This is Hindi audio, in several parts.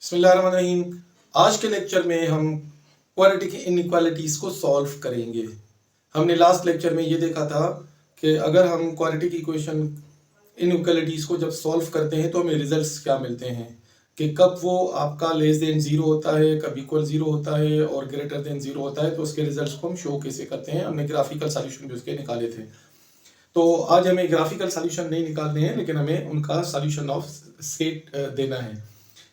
बिस्मिल्लाहिर्रहमानिर्रहीम। आज के लेक्चर में हम क्वाड्रेटिक इनइक्वालिटीज को सॉल्व करेंगे। हमने लास्ट लेक्चर में ये देखा था कि अगर हम क्वाड्रेटिक इक्वेशन इनइक्वालिटीज को जब सॉल्व करते हैं तो हमें रिजल्ट्स क्या मिलते हैं, कि कब वो आपका लेस देन जीरो होता है, कब इक्वल जीरो होता है और ग्रेटर देन जीरो होता है, तो उसके रिजल्ट्स को हम शो कैसे करते हैं। हमने ग्राफिकल सॉल्यूशन भी उसके निकाले थे। तो आज हमें ग्राफिकल सॉल्यूशन नहीं निकालने हैं, लेकिन हमें उनका सॉल्यूशन ऑफ सेट देना है,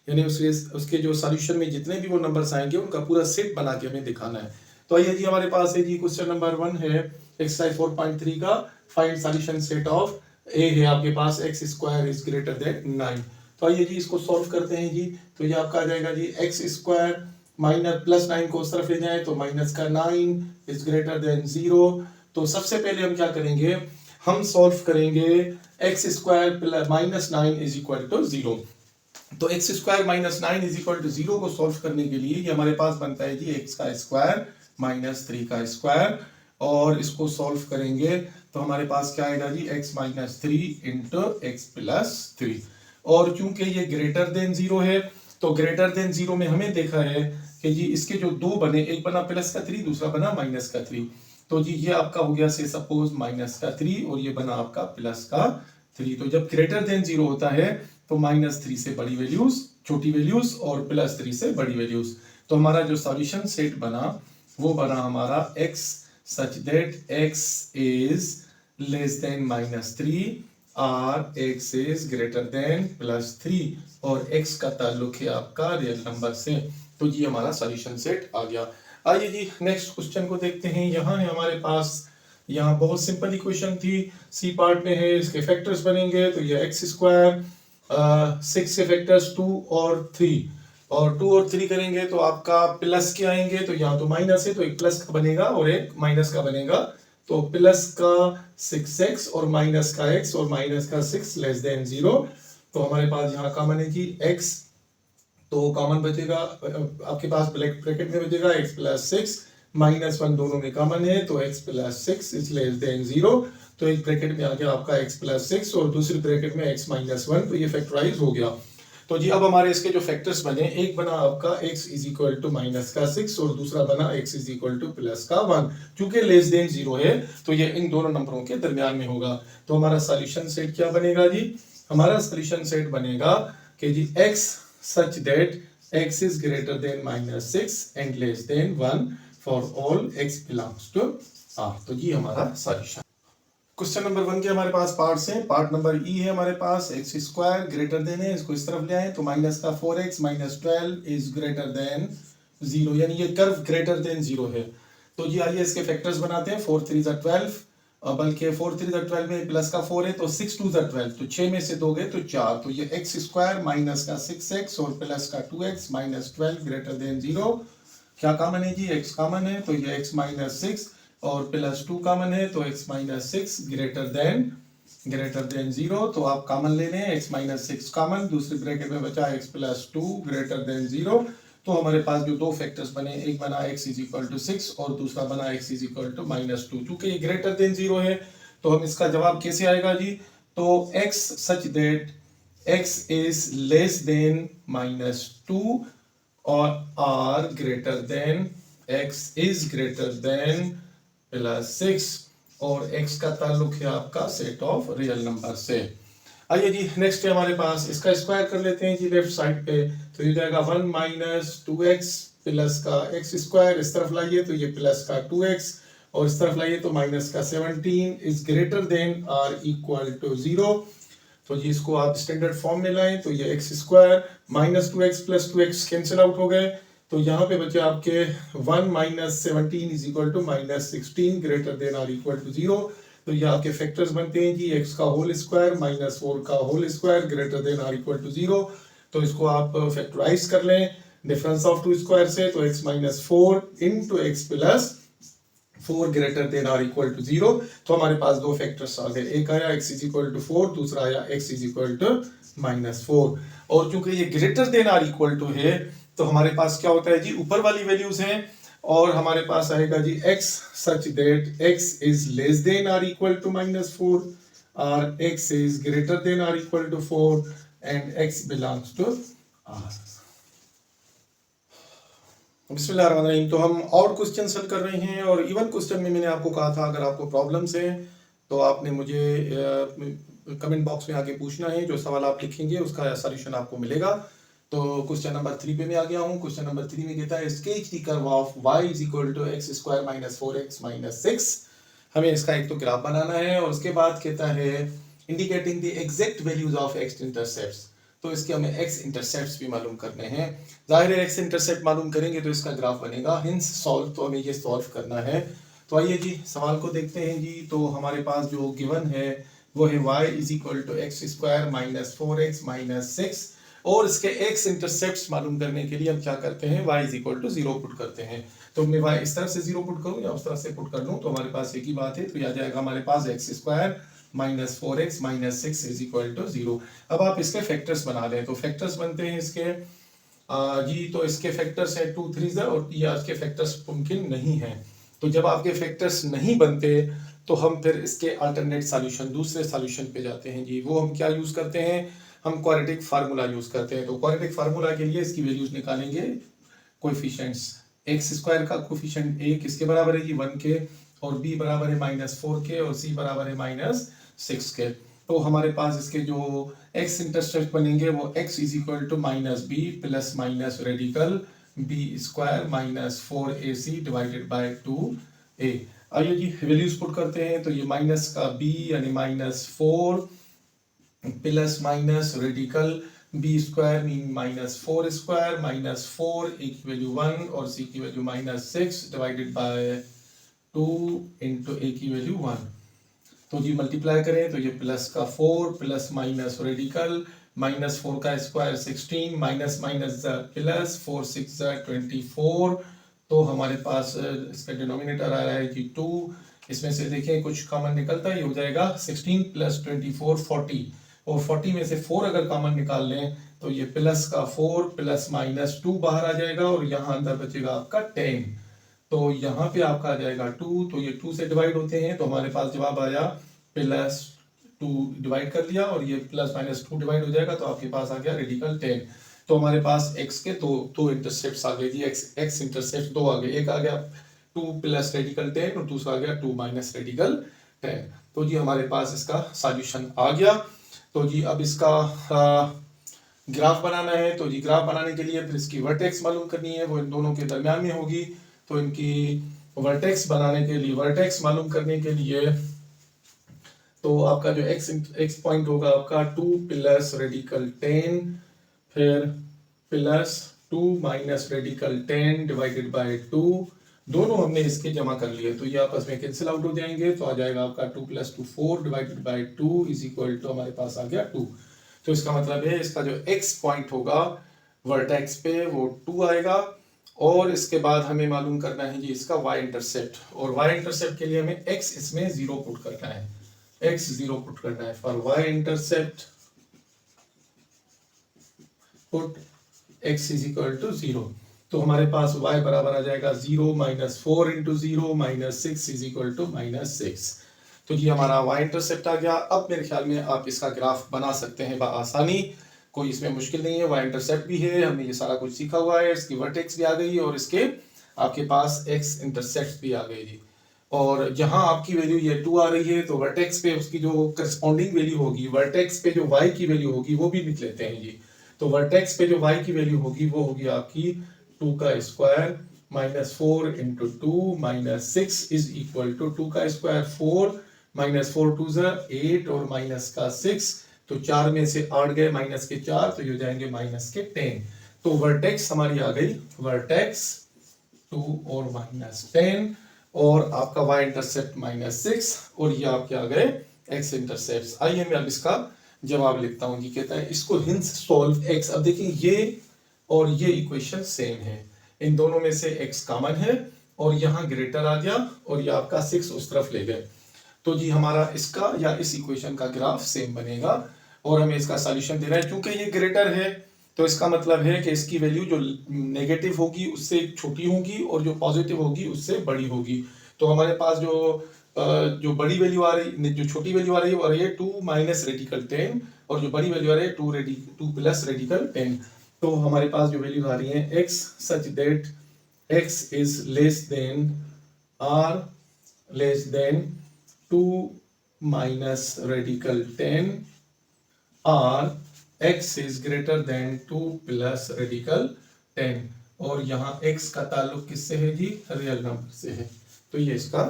यानी उसके जो सॉल्यूशन में जितने भी वो नंबर्स आएंगे उनका पूरा सेट बना के हमें दिखाना है। तो आइए जी, हमारे पास है जी क्वेश्चन नंबर 1 है एक्सरसाइज 4.3 का find solution set of a है आपके पास x square is greater than 9। तो आइए जी इसको सॉल्व करते हैं जी। तो ये आपका आ जाएगा जी एक्स स्क्वायर माइनस प्लस 9 को उस तरफ ले जाए तो माइनस का 9 इज ग्रेटर देन 0। तो सबसे पहले हम क्या करेंगे, हम सॉल्व करेंगे x square minus 9 is equal to 0। तो x square minus 9 is equal to 0 को सॉल्व करने के लिए ये हमारे पास बनता है जी एक्स का स्क्वायर माइनस 3 का स्क्वायर, और इसको सॉल्व करेंगे तो हमारे पास क्या आएगा जी x minus 3 into x plus 3। और चूंकि ये ग्रेटर देन 0 है तो ग्रेटर देन 0 में हमें देखा है कि जी इसके जो दो बने, एक बना प्लस का 3, दूसरा बना माइनस का 3। तो जी ये आपका हो गया से सपोज माइनस का 3 और ये बना आपका प्लस का 3। तो जब ग्रेटर देन 0 होता है तो माइनस 3 से बड़ी वैल्यूज, छोटी वैल्यूज, और प्लस 3 से बड़ी वैल्यूज। तो हमारा जो सॉल्यूशन सेट बना वो बना हमारा x such that x is less then minus 3 और x is greater then plus 3 और x का ताल्लुक है आपका रियल नंबर से। तो जी हमारा सॉल्यूशन सेट आ गया। आइए जी नेक्स्ट क्वेश्चन को देखते हैं। यहाँ है हमारे पास, यहाँ बहुत सिंपल इक्वेशन थी, सी पार्ट में है, इसके फैक्टर्स बनेंगे तो ये एक्स स्क्वायर 6 के फैक्टर्स 2 और 3, और 2 और 3 करेंगे तो आपका प्लस के आएंगे, तो यहाँ तो माइनस है तो एक प्लस का बनेगा और एक माइनस का बनेगा। तो प्लस का 6x और माइनस का x और माइनस का 6 लेस देन 0। तो हमारे पास यहाँ कॉमन है जी x, तो कॉमन बचेगा आपके पास ब्रैकेट में बचेगा x प्लस 6 माइनस 1, दोनों में कॉमन है तो x plus 6 is less then 0। तो एक ब्रैकेट में आ गया आपका x प्लस 6 और दूसरी ब्रैकेट में x माइनस 1, तो ये फैक्टराइज हो गया। तो जी अब हमारे इसके जो फैक्टर्स बने, एक बना आपका x is equal to minus का 6 और दूसरा बना x is equal to plus का 1। चूंकि लेस देन 0 है तो ये इन दोनों नंबरों के दरमियान में होगा। तो हमारा सॉल्यूशन सेट क्या बनेगा जी, हमारा सॉल्यूशन सेट बनेगा कि जी x such that x is greater than minus 6 and less than 1 for all x belongs to R। तो ये हमारा सॉल्यूशन। क्वेश्चन नंबर 1 के हमारे पास पार्ट्स हैं। पार्ट नंबर ई है हमारे पास एक्स स्क्वायर ग्रेटर देन है, इसको इस तरफ ले आए तो माइनस का 4x minus 12 is greater than 0, यानी ये कर्व ग्रेटर देन 0 है। तो जी आइए इसके फैक्टर्स बनाते हैं। 4 3 12, बल्कि 4 3 12 में प्लस का 4 है तो 6 2 12, तो 6 में से 2 गए तो 4। तो ये एक्स स्क्वायर माइनस का 6x और प्लस का 2x माइनस 12 ग्रेटर देन 0। क्या कॉमन है जी, x कॉमन है तो ये x माइनस 6 और प्लस 2 कॉमन है तो x माइनस 6 ग्रेटर देन 0। तो आप कॉमन ले लें, x माइनस 6 कॉमन, दूसरी ब्रैकेट में बचा x प्लस 2 ग्रेटर देन 0। तो हमारे पास जो दो फैक्टर्स बने, एक बना x इज इक्वल टू 6 और दूसरा बना x is equal to minus 2। चूंकि ये ग्रेटर देन 0 है तो हम इसका जवाब कैसे आएगा जी, तो x such that x is less then minus 2 और r greater than x is greater then plus 6 और x का ताल्लुक है आपका सेट ऑफ रियल नंबर से। आइए जी नेक्स्ट है हमारे पास, इसका स्क्वायर कर लेते हैं जी लेफ्ट साइड पे। तो ये जाएगा 1 माइनस 2x प्लस का x स्क्वायर, इस तरफ लाइए तो ये प्लस का 2x और इस तरफ लाइए तो माइनस का 17 इज ग्रेटर देन और इक्वल टू 0। तो जी इसको आप स्टैंडर्ड फॉर्म में लाएं तो ये x square minus 2x plus 2x cancel out हो गए, तो यहाँ पे बचे आपके 1 minus 17 is equal to minus 16 greater than और इक्वल टू 0। तो ये आपके फैक्टर्स बनते हैं जी x का होल स्क्वायर माइनस 4 का होल स्क्वायर ग्रेटर देन और इक्वल टू 0। तो इसको आप फैक्टराइज कर लें डिफरेंस ऑफ 2 स्क्वायर से, तो x minus 4 into x plus 4 greater than और इक्वल टू 0। तो हमारे पास दो फैक्टर्स आ गए, एक आया x इज इक्वल टू 4, दूसरा आया x is equal to minus 4। और चूंकि ये ग्रेटर देन और इक्वल टू है तो हमारे पास क्या होता है जी, ऊपर वाली वैल्यूज हैं और हमारे पास आएगा जी x such that x is less than और इक्वल टू माइनस 4 और x इज ग्रेटर देन और equal to 4 and x belongs to R। बिस्मिल्लाहिर्रहमानिर्रहीम। तो हम और क्वेश्चन हल कर रहे हैं और इवन क्वेश्चन में मैंने आपको कहा था अगर आपको प्रॉब्लम्स हैं तो आपने मुझे कमेंट बॉक्स में आके पूछना है, जो सवाल आप लिखेंगे उसका सॉल्यूशन आपको मिलेगा। तो क्वेश्चन नंबर 3 पे मैं आ गया हूँ। क्वेश्चन नंबर 3 में कहता है sketch the curve of y is equal to x square minus 4x minus 6। हमें इसका एक तो ग्राफ बनाना है और उसके बाद कहता है indicating the exact values of x intercepts. तो इसके हमें एक्स इंटरसेप्ट्स भी मालूम करने हैं। जाहिर है एक्स इंटरसेप्ट मालूम करेंगे तो इसका ग्राफ बनेगा, हिंस सॉल्व। तो हमें ये सॉल्व करना है। तो आइए जी सवाल को देखते हैं जी। तो हमारे पास जो गिवन है वो है y is equal to x square minus 4x minus 6 और इसके एक्स इंटरसेप्ट्स मालूम करने के लिए हम क्या करते हैं, y is equal to 0 put करते हैं। तो मैं y इस तरफ से 0 पुट करूं या उस तरफ से पुट कर लूं तो हमारे पास एक ही बात है। तो यह आ जाएगा हमारे पास x square minus 4x minus 6 is equal to 0। अब आप इसके फैक्टर्स बना लें। तो फैक्टर्स बनते हैं इसके जी। तो इसके फैक्टर्स है 2 3 और या इसके फैक्टर्स मुमकिन नहीं है। तो जब आपके फैक्टर्स नहीं बनते तो हम फिर इसके अल्टरनेट सॉल्यूशन दूसरे सॉल्यूशन पे जाते हैं जी। वो हम क्या यूज करते हैं, हम क्वाड्रेटिक फार्मूला यूज करते हैं। तो क्वाड्रेटिक फार्मूला के लिए इसकी वैल्यूज निकालेंगे, कोएफिशिएंट्स। एक्स स्क्वायर का कोएफिशिएंट a किसके बराबर है जी, 1 के, और b बराबर है -4 के, और c बराबर है -6 के। तो हमारे पास इसके जो x इंटरसेप्ट बनेंगे वो x is equal to -b plus minus radical b square minus 4ac divided by 2a। आइए जी वैल्यूज पुट करते हैं। तो ये माइनस का b यानी -4 plus minus radical b square mean -4 square -4 a की वैल्यू 1 और c की value -6 divided by 2 into a की वैल्यू 1। तो जी मल्टीप्लाई करें तो ये प्लस का 4 प्लस माइनस रेडिकल -4 का स्क्वायर 16 माइनस माइनस प्लस 4 6 24। तो हमारे पास इसका डिनोमिनेटर आ रहा है कि 2। इसमें से देखें कुछ कॉमन निकलता है, ये हो जाएगा 16 प्लस 24 40, और 40 में से 4 अगर कॉमन निकाल लें तो ये प्लस का 4 प्लस माइनस 2 बाहर आ जाएगा और यहाँ अंदर बचेगा आपका 10। तो यहाँ पे आपका आ जाएगा 2। तो ये 2 से डिवाइड होते हैं तो हमारे पास जवाब आया +2 डिवाइड कर लिया और ये प्लस माइनस 2 डिवाइड हो जाएगा तो आपके पास आ गया रेडिकल 10। तो हमारे पास x के दो इंटरसेप्ट्स आ गए जी। x इंटरसेप्ट 2 आ गए, एक आ गया 2 प्लस रेडिकल 10 और दूसरा आ गया 2 माइनस रेडिकल 10। तो जी हमारे पास इसका सॉल्यूशन आ गया। तो जी अब इसका ग्राफ बनाना है। तो जी ग्राफ बनाने के लिए फिर इसकी वर्टेक्स मालूम करनी है, वो इन दोनों के दरमियान में होगी। तो इनकी वर्टेक्स बनाने के लिए, वर्टेक्स मालूम करने के लिए तो आपका जो x पॉइंट होगा आपका 2 प्लस रेडिकल 10 फिर plus 2 minus radical 10 divided by 2। दोनों हमने इसके जमा कर लिए तो ये आपस में कैंसिल आउट हो जाएंगे। तो आ जाएगा आपका 2 + 2 4 divided by 2 is equal to हमारे पास आ गया 2। तो इसका मतलब है इसका जो x पॉइंट होगा वर्टेक्स पे वो 2 आएगा। और इसके बाद हमें मालूम करना है जी इसका y इंटरसेप्ट, और y इंटरसेप्ट के लिए हमें x इसमें 0 पुट करना है, x 0 पुट करना है। For y intercept put x is equal to 0। तो हमारे पास y बराबर आ जाएगा 0 -4 इंटू 0 -6 इज इक्वल टू -6। तो ये हमारा y इंटरसेप्ट आ गया। अब मेरे ख्याल में आप इसका ग्राफ बना सकते हैं बआसानी, कोई इसमें मुश्किल नहीं है। y इंटरसेप्ट भी है, हमने ये सारा कुछ सीखा हुआ है, इसकी वर्टेक्स भी आ गई और इसके आपके पास x इंटरसेप्ट भी आ गई जी। और जहां आपकी वैल्यू ये 2 आ रही है तो वर्टेक्स पे उसकी जो करस्पॉन्डिंग वैल्यू होगी, वर्टेक्स पे जो y की वैल्यू होगी वो भी लिख लेते हैं जी। तो वर्टेक्स पे जो y की वैल्यू होगी वो होगी आपकी 2 का square -4 into 2 -6 is equal to 2 का स्क्वायर 4 -4 2 8 और माइनस का 6। तो 4 में से 8 गए माइनस के 4 तो ये हो जाएंगे -10। तो वर्टेक्स हमारी आ गई वर्टेक्स 2 और -10 और आपका y इंटरसेप्ट -6 और ये आपके आ गए x इंटरसेप्ट। आइए मैं अब इसका जवाब लिखता हूं जी। कहता है इसको हिंस सॉल्व x। अब देखिए ये और ये इक्वेशन सेम है, इन दोनों में से x कॉमन है और यहाँ ग्रेटर आ गया और ये आपका 6 उस तरफ ले गए। तो जी हमारा इसका या इस इक्वेशन का ग्राफ सेम बनेगा और हमें इसका सॉल्यूशन देना है। क्योंकि ये ग्रेटर है तो इसका मतलब है कि इसकी वैल्यू जो नेगेटिव होगी उससे छोटी होगी और जो पॉजिटिव होगी उससे बड़ी होगी। तो हमारे पास जो बड़ी वैल्यू आ रही, जो छोटी वैल्यू आ रही है वो आ रही है 2 माइनस रेडिकल 10 और जो बड़ी वैल्यू आ रही है 2 प्लस रेडिकल 10। तो हमारे पास जो वैल्यू आ रही है x such that x is less than or less than 2 minus radical 10 और x is greater than 2 plus radical 10 और यहाँ x का ताल्लुक किससे है जी? रियल नंबर से है। तो ये इसका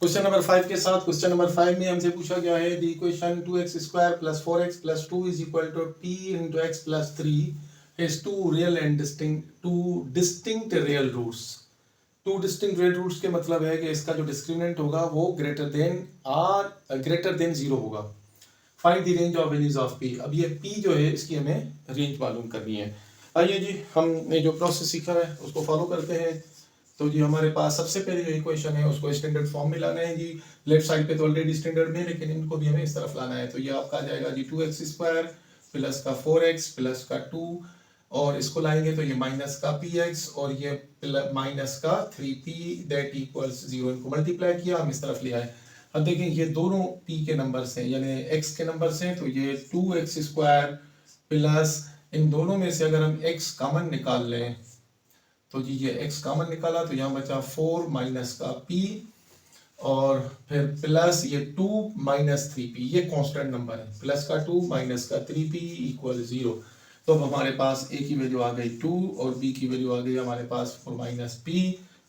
क्वेश्चन नंबर 5 के साथ क्वेश्चन नंबर 5 में हमसे पूछा गया है the equation 2x square plus 4x plus 2 is equal to p into x plus 3 has two distinct real roots। Two distinct real roots के मतलब है कि इसका जो डिस्क्रिमिनेंट होगा वो ग्रेटर देन 0 होगा। Find the range of values of p। अब ये p जो है इसकी हमें रेंज मालूम करनी है। आइए जी हमने जो प्रोसेस सीखा है उसको फॉलो करते हैं। तो जी हमारे पास सबसे पहले जो इक्वेशन है उसको स्टैंडर्ड फॉर्म में लाना है जी। लेफ्ट साइड पे तो ऑलरेडी स्टैंडर्ड में, लेकिन इनको भी हमें इस तरफ लाना है। तो ये आपका आ जाएगा जी 2x स्क्वायर प्लस का 4x प्लस का 2 और इसको लाएंगे तो ये माइनस का px और ये माइनस का 3p दैट इक्वल्स 0। इनको मल्टीप्लाई किया, हम इस तरफ ले आए। अब देखें ये दोनों p के नंबर्स हैं यानी x के नंबर्स हैं, तो ये 2x स्क्वायर प्लस इन दोनों में से अगर हम x कॉमन निकाल लें तो जी ये x कॉमन निकाला तो यहाँ बचा 4 माइनस का p और फिर प्लस ये 2 माइनस 3p, ये कांस्टेंट नंबर है। प्लस का 2 माइनस का 3p इक्वल 0। तो अब हमारे पास a की वैल्यू आ गई 2 और b की वैल्यू आ गई हमारे पास 4 माइनस p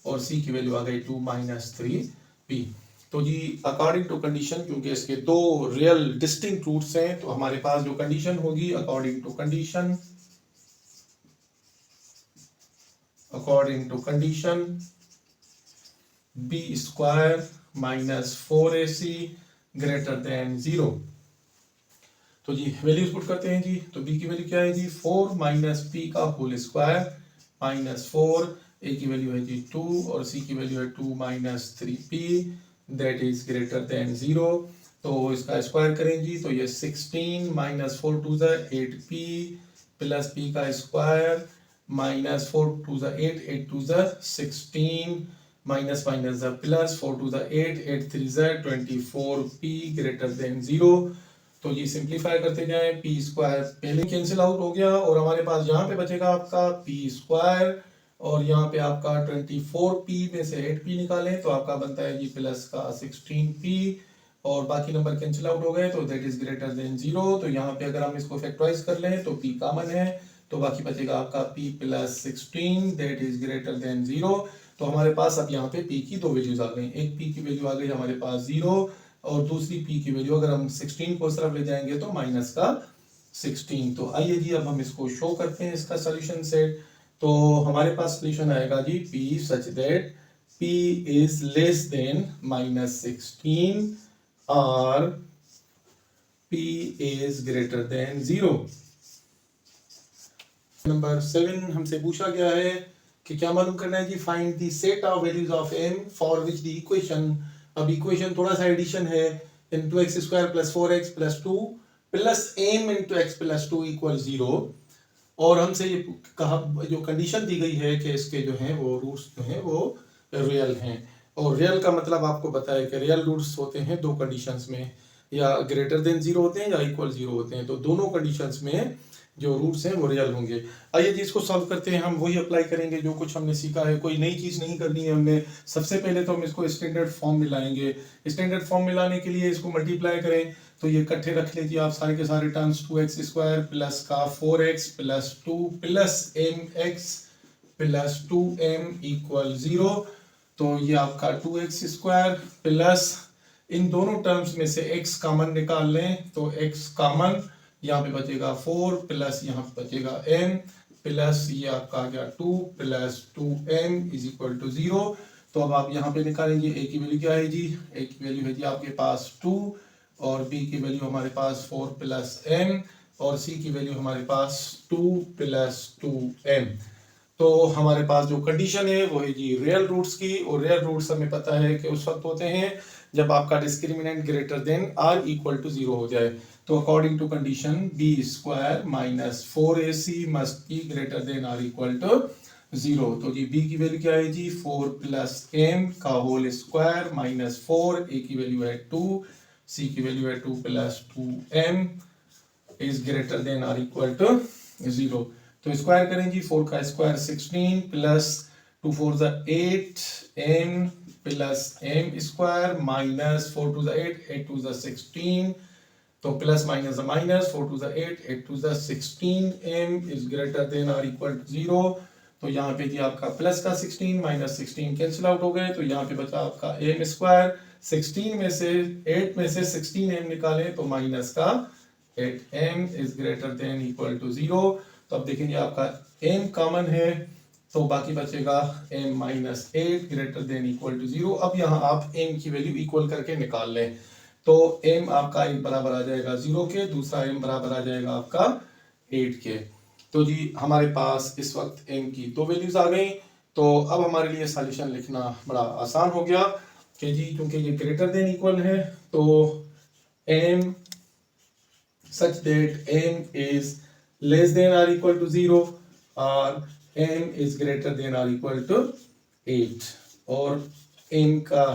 और c की वैल्यू आ गई 2 माइनस 3p। तो जी अकॉर्डिंग टू कंडीशन, क्योंकि इसके दो रियल डिस्टिंक्ट रूट्स हैं, तो हमारे पास जो कंडीशन होगी according to condition b square minus 4ac greater than 0। तो जी वैल्यूज पुट करते हैं जी। तो b की वैल्यू क्या है जी? 4 माइनस p का होल स्क्वायर माइनस 4, a की वैल्यू है जी 2 और c की वैल्यू है 2 minus 3p that is greater than 0। तो इसका स्क्वायर करें जी तो ये 16 minus 4 to the 8p plus p का square minus 4 to the 8, 8 to the 16 minus minus the plus 4 to the 8, 8 3 the 24p greater than 0। तो ये सिंप्लीफाई करते जाएं, p स्क्वायर पहले कैंसिल आउट हो गया और हमारे पास यहाँ पे बचेगा आपका p स्क्वायर और यहाँ पे आपका 24p में से 8p निकालें तो आपका बनता है जी प्लस का 16p और बाकी नंबर कैंसिल आउट हो गए तो दैट इज ग्रेटर देन 0। तो यहाँ पे अगर हम इसको फैक्टराइज कर लें तो p कॉमन है तो बाकी बचेगा आपका p plus 16 that is greater than 0। तो हमारे पास अब यहाँ पे p की दो वैल्यूज आ गई। एक p की वैल्यू आ गई हमारे पास 0 और दूसरी p की वैल्यू अगर हम 16 को इस तरफ ले जाएंगे तो माइनस का 16। तो आइए जी अब हम इसको शो करते हैं इसका सोल्यूशन सेट। तो हमारे पास सोल्यूशन आएगा जी p such that p is less then minus 16 और p is greater than 0। Number 7 हमसे पूछा गया है कि क्या मालूम करना है जी? Find the set of values of m for which the equation. अब इक्वेशन थोड़ा सा एडिशन है in 2x square plus 4x plus 2 plus m into x plus 2 equal 0 और हमसे ये कहा जो कंडीशन दी गई है कि इसके जो हैं वो रूट्स जो हैं वो रियल हैं। और रियल का मतलब आपको बताया कि रियल रूट्स होते हैं दो कंडीशंस में, या ग्रेटर देन 0 होते हैं या इक्वल 0 होते हैं। तो दोनों कंडीशंस में जो रूट्स हैं वो रियल होंगे। आइए जी इसको सॉल्व करते हैं। हम वही अप्लाई करेंगे जो कुछ हमने सीखा है, कोई नई चीज़ नहीं करनी है हमने। सबसे पहले तो हम इसको स्टैंडर्ड फॉर्म में लाएंगे। स्टैंडर्ड फॉर्म में लाने के लिए इसको मल्टीप्लाई करें तो ये इकट्ठे रख लीजिए आप सारे के सारे टर्म्स। 2x स्क्वायर प्लस का 4x plus 2 plus mx plus 2m equal 0। तो ये आपका 2x स्क्वायर प्लस इन दोनों टर्म्स में से x कॉमन निकाल लें तो x कॉमन यहाँ पे बचेगा 4 प्लस यहाँ पे बचेगा m प्लस ये आपका आ गया 2 plus 2m is equal to 0। तो अब आप यहाँ पे निकालेंगे a की वैल्यू क्या है जी? a की वैल्यू है जी आपके पास 2 और b की वैल्यू हमारे पास 4 प्लस m और c की वैल्यू हमारे पास 2 प्लस 2m। तो हमारे पास जो कंडीशन है वो है जी रियल रूट्स की, और रियल रूट्स हमें पता है कि उस वक्त होते हैं जब आपका discriminant greater than or equal to 0 हो जाए। तो according to condition b square minus 4ac must be greater than or equal to 0। तो जी b की वैल्यू क्या है जी? 4 प्लस m का होल स्क्वायर माइनस 4, a की वैल्यू है 2, c की वैल्यू है 2 plus 2m is greater than or equal to 0। तो स्क्वायर करें जी, 4 का स्क्वायर 16 प्लस 2 4 ज़ा 8 m plus m square minus 4 2 ज़ा 8 8 2 ज़ा 16 तो प्लस माइनस माइनस 4 2 ज़ा 8 8 2 ज़ा 16 m is greater than or equal to 0। तो यहाँ पे जी आपका प्लस का 16 माइनस 16 कैंसिल आउट हो गए, तो यहाँ पे बचा आपका m स्क्वायर। 16 में से 8 में से 16 m निकालें तो माइनस का 8m is greater than equal to 0। तो अब देखेंगे आपका m कॉमन है तो बाकी बचेगा m minus 8 greater than equal to 0। अब यहाँ आप m की वैल्यू इक्वल करके निकाल लें तो m आपका एक बराबर आ जाएगा 0 के, दूसरा m बराबर आ जाएगा आपका 8 के। तो जी हमारे पास इस वक्त m की दो वैल्यूज आ गई। तो अब हमारे लिए सॉल्यूशन लिखना बड़ा आसान हो गया कि जी क्योंकि ये ग्रेटर देन इक्वल है तो m such that m is less than or equal to 0 और m is greater than or equal to 8 और m का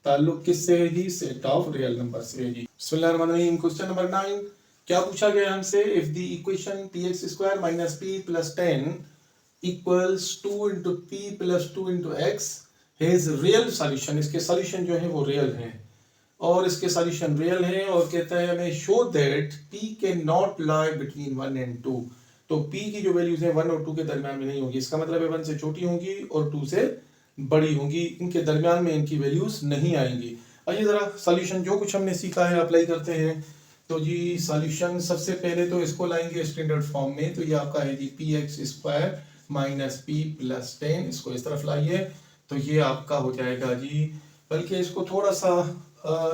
ताल्लुक किससे है जी? सेट ऑफ रियल नंबर से है जी। बिस्मिल्लाहिर्रहमानिर्रहीम। क्वेश्चन नंबर 9 क्या पूछा गया हमसे? If the equation px square minus p plus 10 equals 2 into P plus 2 into x has real solution, इसके सॉल्यूशन जो है वो रियल हैं और इसके सॉल्यूशन रियल हैं और कहता है हमें show that p can not lie between 1 and 2। तो p की जो वैल्यूज हैं 1 और 2 के दरमियान में नहीं होगी, इसका मतलब है 1 से छोटी होंगी और 2 से बड़ी होंगी, इनके दरमियान में इनकी वैल्यूज नहीं आएंगी। आइए जरा सॉल्यूशन जो कुछ हमने सीखा है अप्लाई करते हैं। तो जी सॉल्यूशन सबसे पहले तो इसको लाएंगे स्टैंडर्ड फॉर्म में, तो ये आपका है G P x square minus P plus 10, इसको इस तरफ लाइए तो ये आपका हो जाएगा जी, बल्कि इसको थोड़ा सा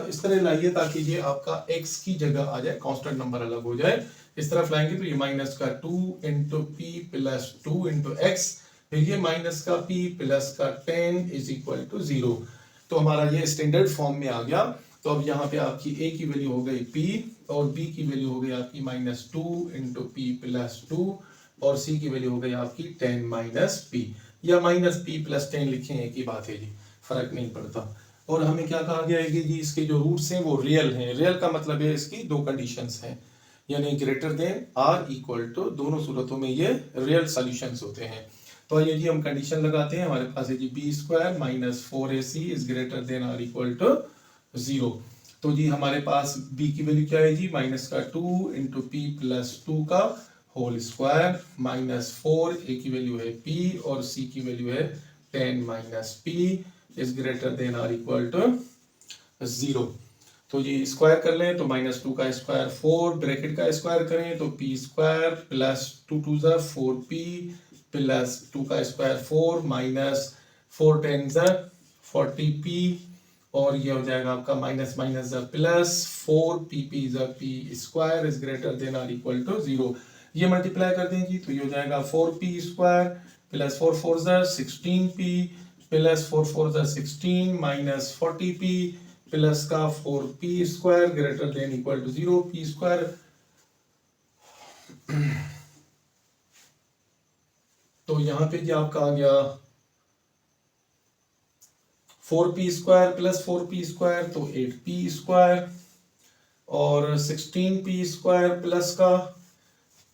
इस तरह लाइए ताकि ये आपका x की जगह आ जाए, कांस्टेंट नंबर अलग हो जाए। इस तरफ लाएंगे तो ये माइनस का 2 into P plus 2 into x, फिर ये माइनस का p प्लस का 10 इज इक्वल टू 0। तो हमारा ये स्टैंडर्ड फॉर्म में आ गया। तो अब यहाँ पे आपकी a की वैल्यू हो गई p और b की वैल्यू हो गई आपकी माइनस 2 इंटू पी प्लस 2 और c की वैल्यू हो गई आपकी 10 माइनस p, या माइनस p प्लस 10 लिखें एक ही बात है जी, फर्क नहीं पड़ता। और हमें क्या कहा गया है कि जी इसके जो रूट्स हैं वो रियल हैं। रियल का मतलब है इसकी दो कंडीशंस हैं, यानी greater than or equal to, दोनों सूरतों में ये रियल सॉल्यूशंस होते हैं। तो आइए जी हम कंडीशन लगाते हैं। हमारे पास है जी b square minus 4ac is greater than or equal to 0। तो जी हमारे पास b की वैल्यू क्या है जी? माइनस का 2 इंटू पी प्लस 2 का होल स्क्वायर माइनस 4, a की वैल्यू है p और c की वैल्यू है 10 minus p is greater than or equal to 0। तो जी स्क्वायर कर लें तो माइनस 2 का स्क्वायर 4, ब्रैकेट का स्क्वायर करें तो p स्क्वायर प्लस 2 2 ज़ा 4p प्लस 2 का स्क्वायर 4 माइनस 4 10 ज़ा 40p और ये हो जाएगा आपका माइनस माइनस ज़ा प्लस 4p ज़ा p square is greater than or equal to 0। ये मल्टीप्लाई कर दें जी तो ये हो जाएगा 4p स्क्वायर प्लस 4 4 ज़ा 16p प्लस 4 4 ज़ा 16 माइनस 40p प्लस का 4p square greater than equal to 0। p square तो यहाँ पे जी आपका आ गया 4p square plus 4p square तो 8p स्क्वायर और 16p स्क्वायर प्लस का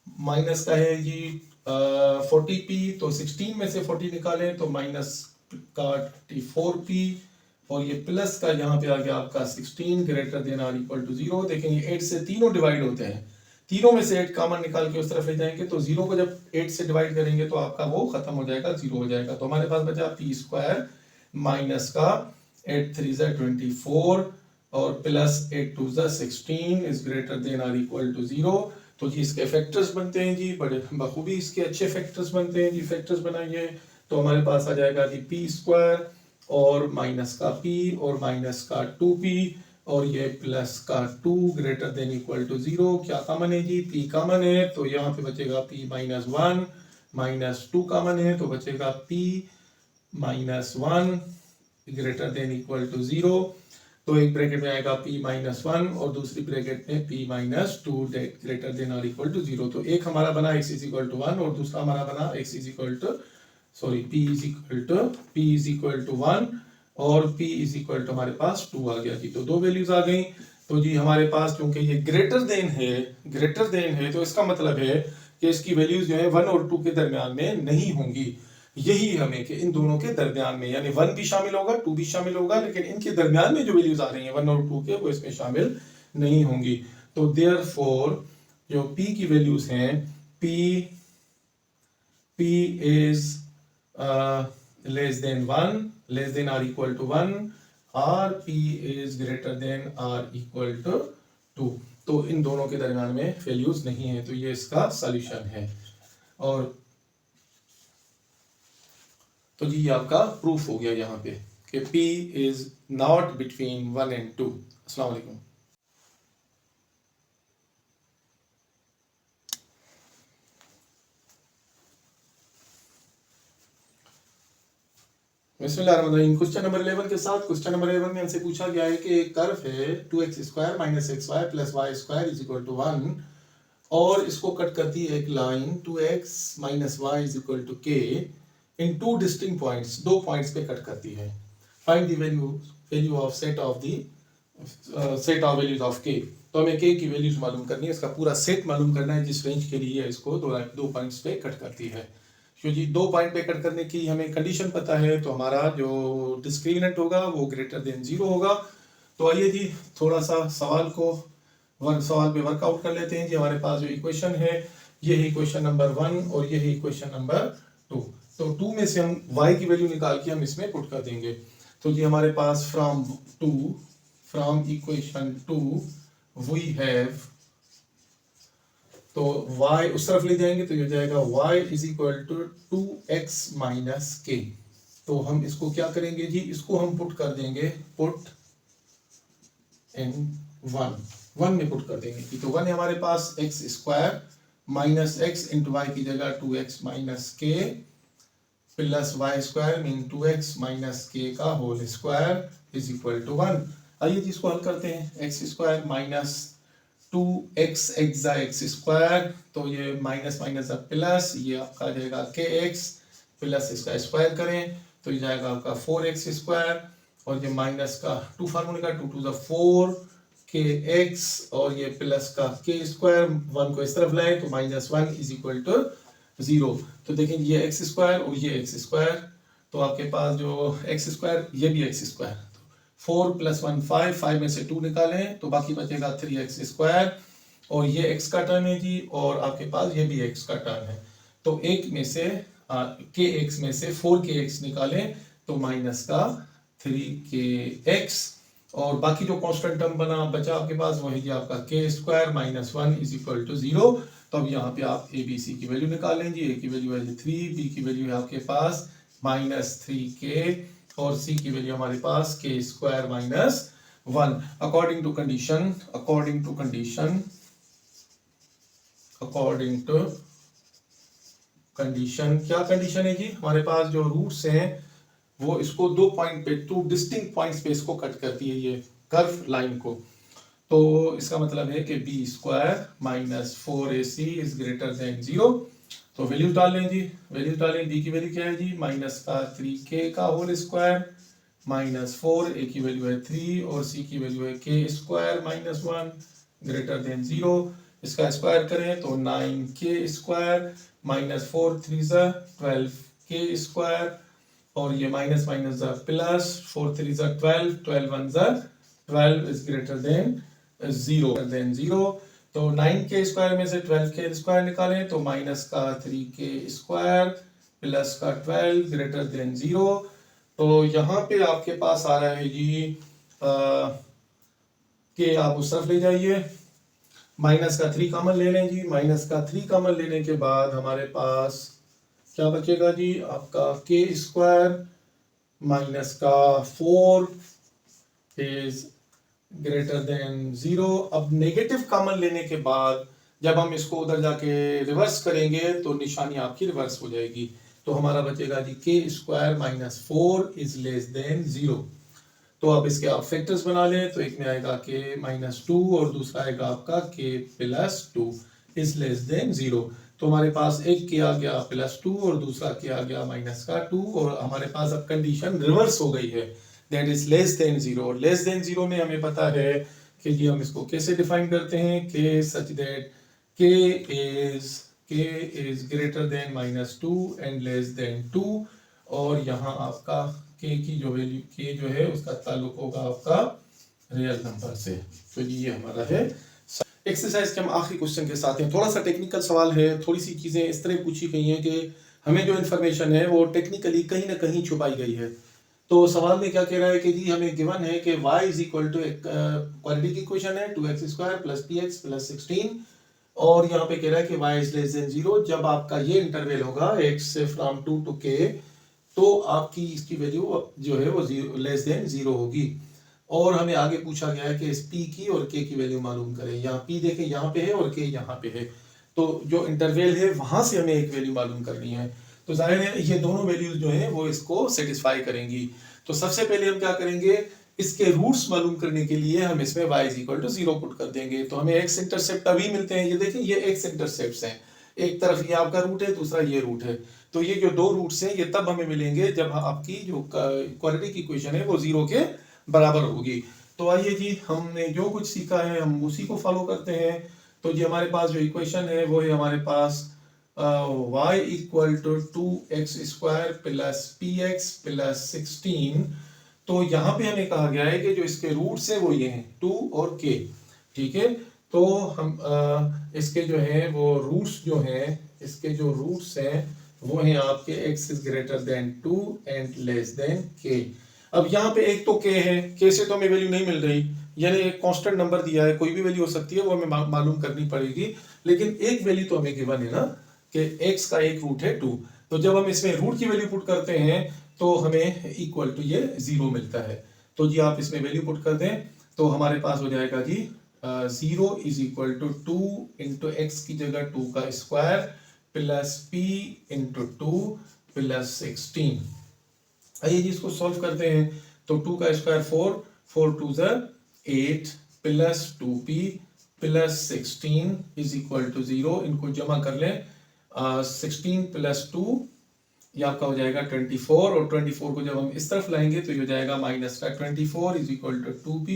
माइनस का है जी 40p, तो 16 में से 40 निकालें तो माइनस का 24p और ये प्लस का यहाँ पे आ गया आपका 16 greater than or equal to 0। देखेंगे 8 से तीनों डिवाइड होते हैं, तीनों में से 8 कॉमन निकाल के उस तरफ ले जाएंगे तो 0 को जब 8 से डिवाइड करेंगे तो आपका वो खत्म हो जाएगा, 0 हो जाएगा। तो हमारे पास बचा पी स्क्वायर माइनस का 8 3 ज़ा 24 और प्लस 8 2 ज़ा 16 is greater than or equal to 0। तो जी इसके फैक्टर्स बनते हैं जी, बड़े बखूबी इसके अच्छे फैक्टर्स बनते हैं जी। फैक्टर्स बनाइए तो हमारे पास आ जाएगा जी पी स्क्वायर और माइनस का p और माइनस का 2p और ये प्लस का 2 ग्रेटर देन इक्वल टू 0। क्या कॉमन है जी? p कॉमन है तो यहाँ पे बचेगा p माइनस 1 माइनस 2 कॉमन है तो बचेगा p minus 1 greater than equal to 0। तो एक ब्रैकेट में आएगा p माइनस 1 और दूसरी ब्रैकेट में p माइनस 2 ग्रेटर देन और इक्वल टू 0। तो एक हमारा बना x इज इक्वल टू 1 और दूसरा हमारा बना x is equal to p is equal to 1 और p इज इक्वल टू हमारे पास 2 आ गया जी। तो दो वैल्यूज आ गई। तो जी हमारे पास क्योंकि ये ग्रेटर देन है तो इसका मतलब है कि इसकी वैल्यूज जो है 1 और 2 के दरमियान में नहीं होंगी। यही हमें कि इन दोनों के दरमियान में, यानी 1 भी शामिल होगा, 2 भी शामिल होगा, लेकिन इनके दरमियान में जो वैल्यूज आ रही हैं 1 और 2 के, वो इसमें शामिल नहीं होंगी। तो देयरफॉर जो p की वैल्यूज हैं, p is less than 1, less than or equal to 1, or p is greater than or equal to 2। तो इन दोनों के दरमियान में वैल्यूज नहीं है, तो ये इसका सॉल्यूशन है। और तो जी ये आपका प्रूफ हो गया यहाँ पे कि p is not between 1 and 2। अस्सलाम वालेकुम। बिस्मिल्लाहिर्रहमानिर्रहीम। क्वेश्चन नंबर 11 के साथ, क्वेश्चन नंबर 11 में हमसे पूछा गया है कि एक कर्व है 2x square minus xy plus y square is equal to 1, और इसको कट करती है एक line 2x minus y is equal to k in two distinct points, दो पॉइंट्स पे कट करती है। Find the value of set of values of k। तो हमें k की वैल्यूज मालूम करनी है, इसका पूरा सेट मालूम करना है जिस रेंज के लिए इसको दो पॉइंट्स पे कट करती है। तो जी 2 पॉइंट पे कट करने की हमें कंडीशन पता है, तो हमारा जो डिस्क्रिमिनेंट होगा वो ग्रेटर देन 0 होगा। तो आइए जी थोड़ा सा सवाल पे वर्कआउट कर लेते हैं। जी हमारे पास जो इक्वेशन है ये है इक्वेशन नंबर 1 और ये है इक्वेशन नंबर 2। तो 2 में से हम y की वैल्यू निकाल के हम इसमें पुट कर देंगे। तो जी हमारे पास फ्रॉम इक्वेशन 2 वी हैव, तो y उस तरफ ले जाएंगे तो ये हो जाएगा y is equal to 2x minus k। तो हम इसको क्या करेंगे जी, इसको हम पुट कर देंगे, पुट इन 1 में पुट कर देंगे। तो 1 है हमारे पास x square minus x into y की जगह 2x minus k plus y square mean 2x minus k का whole square is equal to 1। आइए जी इसको हल करते हैं। x square minus 2x x square, तो ये माइनस माइनस प्लस, ये आपका आ जाएगा kx प्लस इसका स्क्वायर करें तो ये जाएगा आपका 4x स्क्वायर, और ये माइनस का 2 फार्मूले का 2 टू द 4 kx, और ये प्लस का k स्क्वायर, 1 को इस तरफ लाए तो -1 इज इक्वल टू 0। तो देखें ये x स्क्वायर और ये x स्क्वायर, तो आपके पास जो x स्क्वायर ये भी x स्क्वायर, 4 प्लस 1 5 में से 2 निकालें तो बाकी बचेगा 3x स्क्वायर, और ये x का टर्म है जी, और आपके पास ये भी x का टर्म है। तो एक में से kx में से 4kx निकालें तो माइनस का 3kx, और बाकी जो कांस्टेंट टर्म बचा आपके पास वो है जी आपका k square minus 1 is equal to 0। तो अब यहाँ पे आप a b c की वैल्यू निकालें जी। a की वैल्यू है 3, b की वैल्यू है आपके पास -3k, और c की वैल्यू हमारे पास k square minus 1। According to condition क्या कंडीशन है जी, हमारे पास जो रूट्स हैं वो इसको 2 पॉइंट पे, 2 डिस्टिंक्ट पॉइंट्स पे इसको कट करती है, ये कर्व लाइन को। तो इसका मतलब है कि b square minus 4ac is greater than 0। तो वैल्यू डाल लें जी, वैल्यू डालें। बी की वैल्यू क्या है जी, माइनस का 3k का होल स्क्वायर माइनस 4, ए की वैल्यू है 3, और सी की वैल्यू है k square minus 1 greater than 0। इसका स्क्वायर करें तो 9k square minus 4 3 12k square, और ये minus minus plus 4 3 12 12 1 12 is greater than 0। तो 9k स्क्वायर में से 12k स्क्वायर निकालें तो माइनस का 3k स्क्वायर प्लस का 12 ग्रेटर देन 0। तो यहाँ पे आपके पास आ रहा है जी k आप उस तरफ ले जाइए, माइनस का 3 कॉमन ले लें जी। माइनस का 3 कॉमन लेने के बाद हमारे पास क्या बचेगा जी, आपका k स्क्वायर माइनस का 4 इज ग्रेटर देन 0। अब नेगेटिव कॉमन लेने के बाद जब हम इसको उधर जाके रिवर्स करेंगे तो निशानी आपकी रिवर्स हो जाएगी। तो हमारा बचेगा जी k square minus 4 is less then 0। तो अब इसके आप फैक्टर्स बना लें, तो एक में आएगा k माइनस 2 और दूसरा आएगा आपका k plus 2 is less then 0। तो हमारे पास एक k आ गया प्लस 2 और दूसरा k आ गया माइनस का 2, और हमारे पास अब कंडीशन रिवर्स हो गई है, दैट इज लेस देन 0। और लेस देन 0 में हमें पता है कि जी हम इसको कैसे डिफाइन करते हैं, k such that k k is greater then -2 and less than 2, और यहाँ आपका k की जो वैल्यू k जो है उसका ताल्लुक होगा आपका रियल नंबर से। तो ये हमारा है एक्सरसाइज के हम आखिरी क्वेश्चन के साथ हैं। थोड़ा सा टेक्निकल सवाल है, थोड़ी सी चीज़ें इस तरह पूछी गई हैं कि हमें जो इन्फॉर्मेशन है वो टेक्निकली कहीं ना कहीं छुपाई गई है। तो सवाल में क्या कह रहा है कि जी हमें गिवन है कि y is equal to quadratic equation है 2x² + px + 16, और यहाँ पे कह रहा है कि y इज लेस देन 0 जब आपका ये इंटरवल होगा x से फ्रॉम 2 to k, तो आपकी इसकी वैल्यू जो है वो लेस देन 0 होगी। और हमें आगे पूछा गया है कि इस p की और k की वैल्यू मालूम करें। यहाँ p देखें यहाँ पे है और k यहाँ पे है, तो जो इंटरवल है वहां से हमें एक वैल्यू मालूम करनी है। तो जाहिर है ये दोनों वैल्यूज जो हैं वो इसको सेटिस्फाई करेंगी। तो सबसे पहले हम क्या करेंगे, इसके रूट्स मालूम करने के लिए हम इसमें y = 0 पुट कर देंगे। तो हमें एक्स इंटरसेप्ट अभी मिलते हैं, ये देखें ये एक्स इंटरसेप्ट्स हैं, एक तरफ ये आपका रूट है, दूसरा ये रूट है। तो ये जो दो रूट्स हैं ये तब हमें मिलेंगे जब आपकी जो क्वाड्रेटिक इक्वेशन है वो 0 के बराबर होगी। तो आइए जी हमने जो कुछ सीखा है हम उसी को फॉलो करते हैं। तो जी हमारे पास जो इक्वेशन है वो है हमारे पास y = 2x² + px + 16। तो यहाँ पे हमें कहा गया है कि जो इसके रूट्स हैं वो ये हैं 2 और k, ठीक है। तो हम इसके जो है वो रूट्स जो हैं, इसके जो रूट्स हैं वो हैं आपके x is greater then 2 and less than k। अब यहाँ पे एक तो k है, k से तो हमें वैल्यू नहीं मिल रही, यानी एक कांस्टेंट नंबर दिया है, कोई भी वैल्यू हो सकती है, वो हमें मालूम करनी पड़ेगी। लेकिन एक वैल्यू तो हमें गिवन है ना कि x का एक रूट है 2। तो जब हम इसमें रूट की वैल्यू पुट करते हैं तो हमें इक्वल टू ये 0 मिलता है। तो जी आप इसमें वैल्यू पुट कर दें तो हमारे पास हो जाएगा जी 0 = 2 इंटू एक्स की जगह 2 का square plus p into 2 plus 16। आइए जी इसको सॉल्व करते हैं। तो 2 का square 4, 4 2 8 plus 2p plus 16 is equal to 0। इनको जमा कर लें, 16 प्लस 2 ये आपका हो जाएगा 24, और 24 को जब हम इस तरफ लाएंगे तो ये हो जाएगा माइनस का 24 इज इक्वल टू 2p।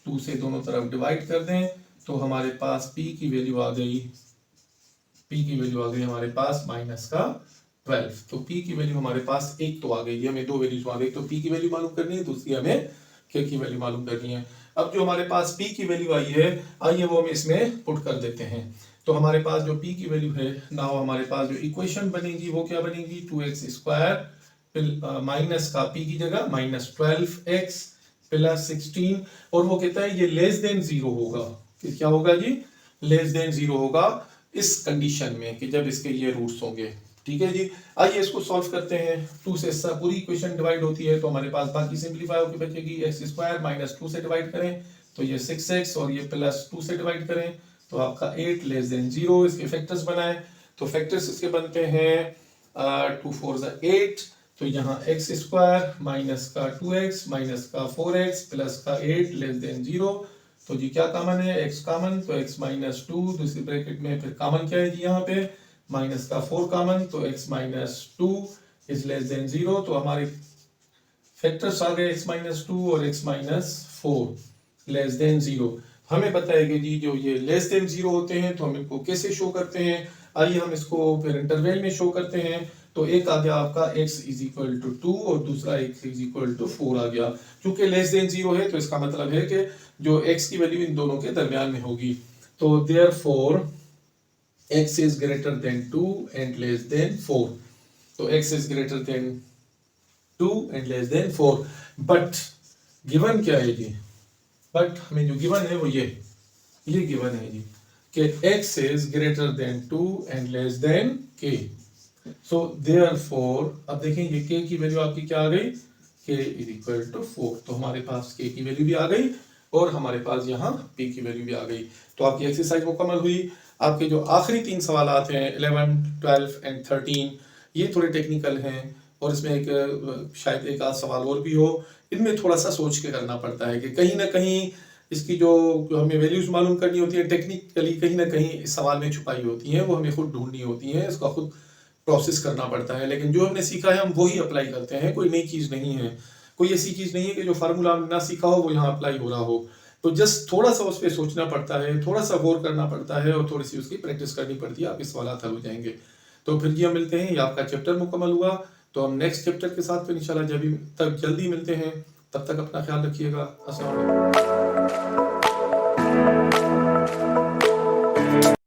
2 से दोनों तरफ डिवाइड कर दें तो हमारे पास p की वैल्यू आ गई, हमारे पास माइनस का 12। तो p की वैल्यू हमारे पास एक तो आ गई, हमें दो वैल्यूज आ गई। तो p की वैल्यू मालूम करनी है, दूसरी हमें k की वैल्यू मालूम करनी है। अब जो हमारे पास p की वैल्यू आई है, आइए वो हम इसमें पुट कर देते हैं। तो हमारे पास जो p की वैल्यू है ना, हमारे पास जो इक्वेशन बनेगी वो क्या बनेगी, 2x² माइनस का p की जगह -12x प्लस 16, और वो कहता है ये लेस देन 0 होगा। क्या होगा जी, लेस देन 0 होगा इस कंडीशन में कि जब इसके ये रूट्स होंगे, ठीक है जी। आइए इसको सॉल्व करते हैं। 2 से पूरी इक्वेशन डिवाइड होती है तो हमारे पास बाकी सिंपलीफाई होकर बचेगी, x² माइनस 2 से डिवाइड करें तो ये 6x, और ये प्लस 2 से डिवाइड करें तो आपका 8 लेस देन 0। इसके फैक्टर्स बनाएं तो फैक्टर्स इसके बनते हैं 2 4 8, तो यहाँ x² माइनस का 2x माइनस का 4x प्लस का 8 लेस देन 0। तो जी क्या कॉमन है, x कॉमन, तो x माइनस 2 दूसरी ब्रैकेट में, फिर कॉमन क्या है जी यहाँ पे माइनस का 4 कॉमन, तो x minus 2 is less then 0। तो हमारे फैक्टर्स आ गए x माइनस 2 और x माइनस 4 लेस देन 0। हमें पता है कि जी जो ये लेस देन 0 होते हैं तो हम इनको कैसे शो करते हैं, आइए हम इसको फिर इंटरवल में शो करते हैं। तो एक आ गया आपका x इज इक्वल टू 2 और दूसरा x इज इक्वल टू 4 आ गया। क्योंकि लेस देन 0 है तो इसका मतलब है कि जो x की वैल्यू इन दोनों के दरमियान में होगी। तो therefore x is greater than 2 and less than 4। तो x is greater than 2 and less than 4। But given क्या है जी, बट हमें जो गिवन है वो ये गिवन है जी कि x is greater than 2 and less than k। So therefore अब देखें ये k की वैल्यू आपकी क्या आ गई, k is equal to 4। तो हमारे पास k की वैल्यू भी आ गई और हमारे पास यहाँ p की वैल्यू भी आ गई। तो आपकी एक्सरसाइज मुकम्मल हुई। आपके जो आखिरी 3 सवालात हैं 11, 12 एंड 13 ये थोड़े टेक्निकल हैं और इसमें एक शायद एक आध सवाल और भी हो, इनमें थोड़ा सा सोच के करना पड़ता है कि कहीं ना कहीं इसकी जो हमें वैल्यूज मालूम करनी होती है टेक्निकली कहीं ना कहीं इस सवाल में छुपाई होती हैं, वो हमें खुद ढूंढनी होती हैं, इसका खुद प्रोसेस करना पड़ता है। लेकिन जो हमने सीखा है हम वही अप्लाई करते हैं, कोई नई चीज़ नहीं है, कोई ऐसी चीज़ नहीं है कि जो फार्मूला हमने ना सीखा हो वो यहाँ अप्लाई हो रहा हो। तो जस्ट थोड़ा सा उस पर सोचना पड़ता है, थोड़ा सा गौर करना पड़ता है और थोड़ी सी उसकी प्रैक्टिस करनी पड़ती है, आपके सवाल हल हो जाएंगे। तो फिर जी हम मिलते हैं, ये आपका चैप्टर मुकम्मल हुआ। तो हम नेक्स्ट चैप्टर के साथ फिर इंशाल्लाह जब तक जल्दी मिलते हैं, तब तक अपना ख्याल रखिएगा। अस्सलाम वालेकुम।